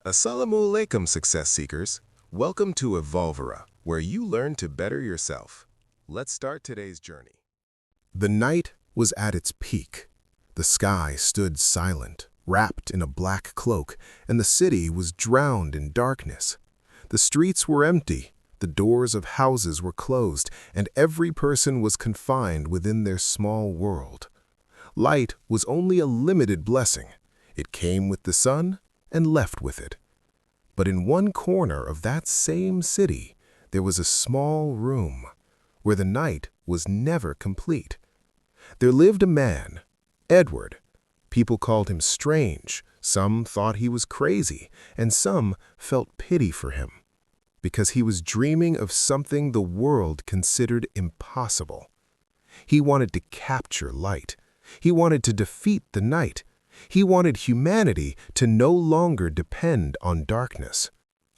Assalamu alaikum, success seekers. Welcome to Evolvera, where you learn to better yourself. Let's start today's journey. The night was at its peak. The sky stood silent, wrapped in a black cloak, and the city was drowned in darkness. The streets were empty, the doors of houses were closed, and every person was confined within their small world. Light was only a limited blessing. It came with the sun and left with it. But in one corner of that same city, there was a small room where the night was never complete. There lived a man, Edward. People called him strange, some thought he was crazy, and some felt pity for him, because he was dreaming of something the world considered impossible. He wanted to capture light. He wanted to defeat the night. He wanted humanity to no longer depend on darkness.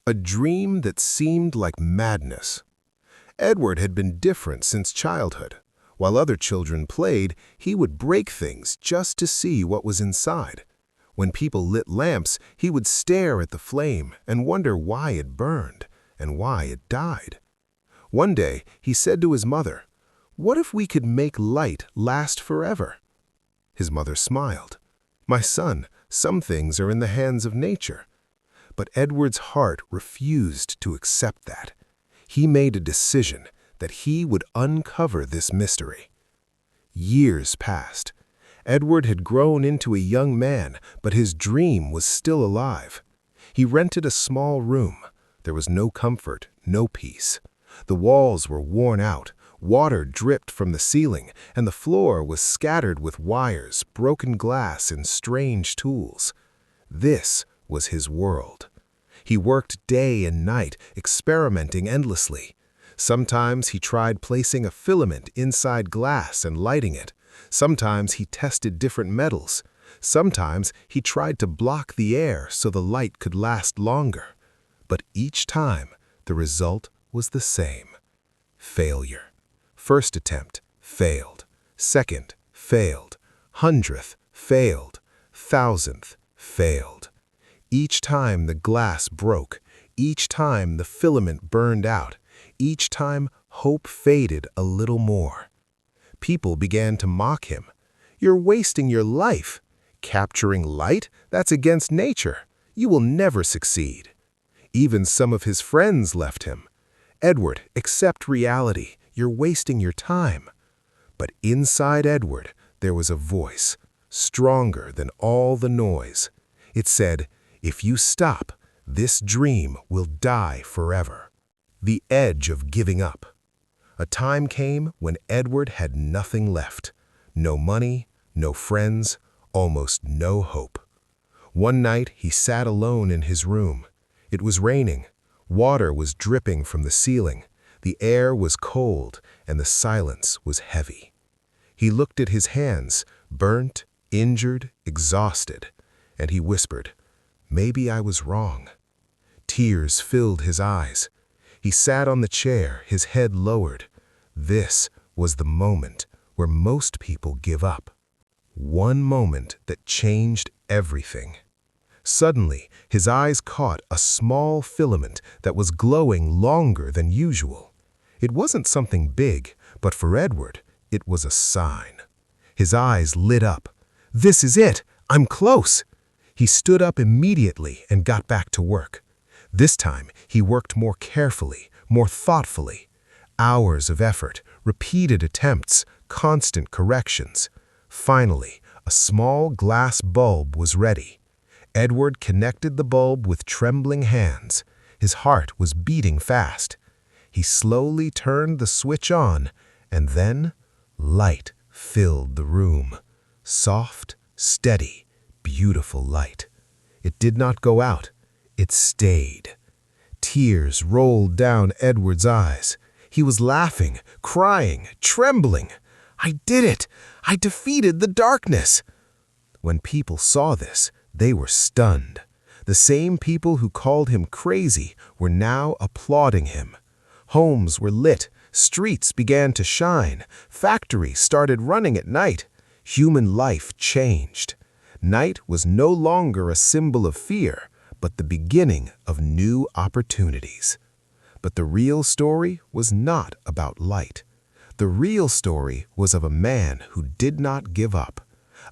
A dream that seemed like madness. Edward had been different since childhood. While other children played, he would break things just to see what was inside. When people lit lamps, he would stare at the flame and wonder why it burned and why it died. One day, he said to his mother, "What if we could make light last forever?" His mother smiled. "My son, some things are in the hands of nature." But Edward's heart refused to accept that. He made a decision that he would uncover this mystery. Years passed. Edward had grown into a young man, but his dream was still alive. He rented a small room. There was no comfort, no peace. The walls were worn out. Water dripped from the ceiling, and the floor was scattered with wires, broken glass, and strange tools. This was his world. He worked day and night, experimenting endlessly. Sometimes he tried placing a filament inside glass and lighting it. Sometimes he tested different metals. Sometimes he tried to block the air so the light could last longer. But each time, the result was the same: failure. First attempt, failed. Second, failed. 100th, failed. 1000th, failed. Each time the glass broke. Each time the filament burned out. Each time hope faded a little more. People began to mock him. "You're wasting your life. Capturing light? That's against nature. You will never succeed." Even some of his friends left him. "Edward, accept reality. You're wasting your time." But inside Edward, there was a voice, stronger than all the noise. It said, "If you stop, this dream will die forever." The edge of giving up. A time came when Edward had nothing left. No money, no friends, almost no hope. One night, he sat alone in his room. It was raining. Water was dripping from the ceiling. The air was cold, and the silence was heavy. He looked at his hands, burnt, injured, exhausted, and he whispered, "Maybe I was wrong." Tears filled his eyes. He sat on the chair, his head lowered. This was the moment where most people give up. One moment that changed everything. Suddenly, his eyes caught a small filament that was glowing longer than usual. It wasn't something big, but for Edward, it was a sign. His eyes lit up. "This is it! I'm close!" He stood up immediately and got back to work. This time, he worked more carefully, more thoughtfully. Hours of effort, repeated attempts, constant corrections. Finally, a small glass bulb was ready. Edward connected the bulb with trembling hands. His heart was beating fast. He slowly turned the switch on, and then light filled the room. Soft, steady, beautiful light. It did not go out. It stayed. Tears rolled down Edward's eyes. He was laughing, crying, trembling. "I did it! I defeated the darkness!" When people saw this, they were stunned. The same people who called him crazy were now applauding him. Homes were lit, streets began to shine, factories started running at night. Human life changed. Night was no longer a symbol of fear, but the beginning of new opportunities. But the real story was not about light. The real story was of a man who did not give up,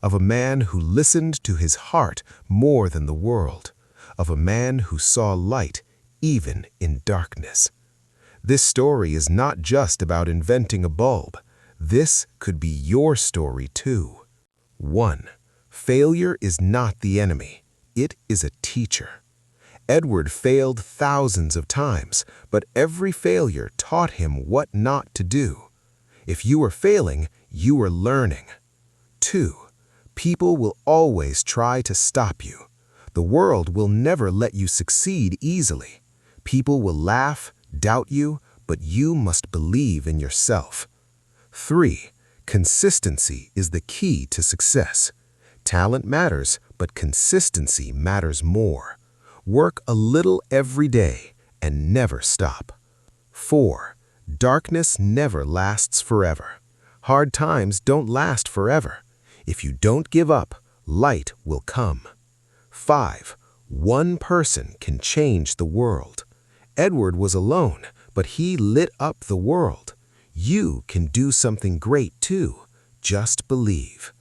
of a man who listened to his heart more than the world, of a man who saw light even in darkness. This story is not just about inventing a bulb. This could be your story too. 1. Failure is not the enemy. It is a teacher. Edward failed thousands of times, but every failure taught him what not to do. If you are failing, you are learning. 2. People will always try to stop you. The world will never let you succeed easily. People will laugh, doubt you, but you must believe in yourself. 3. Consistency is the key to success. Talent matters, but consistency matters more. Work a little every day and never stop. 4. Darkness never lasts forever. Hard times don't last forever. If you don't give up, light will come. 5. One person can change the world. Edward was alone, but he lit up the world. You can do something great too. Just believe.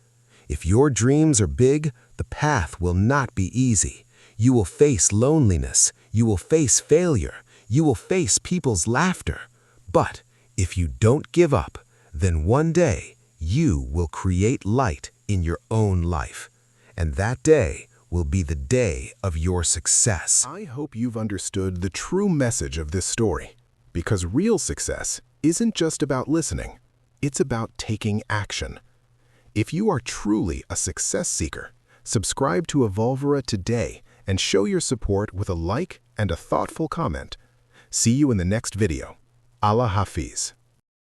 If your dreams are big, the path will not be easy. You will face loneliness. You will face failure. You will face people's laughter. But if you don't give up, then one day you will create light in your own life. And that day will be the day of your success. I hope you've understood the true message of this story, because real success isn't just about listening. It's about taking action. If you are truly a success seeker, subscribe to Evolvera today and show your support with a like and a thoughtful comment. See you in the next video. Allah Hafiz.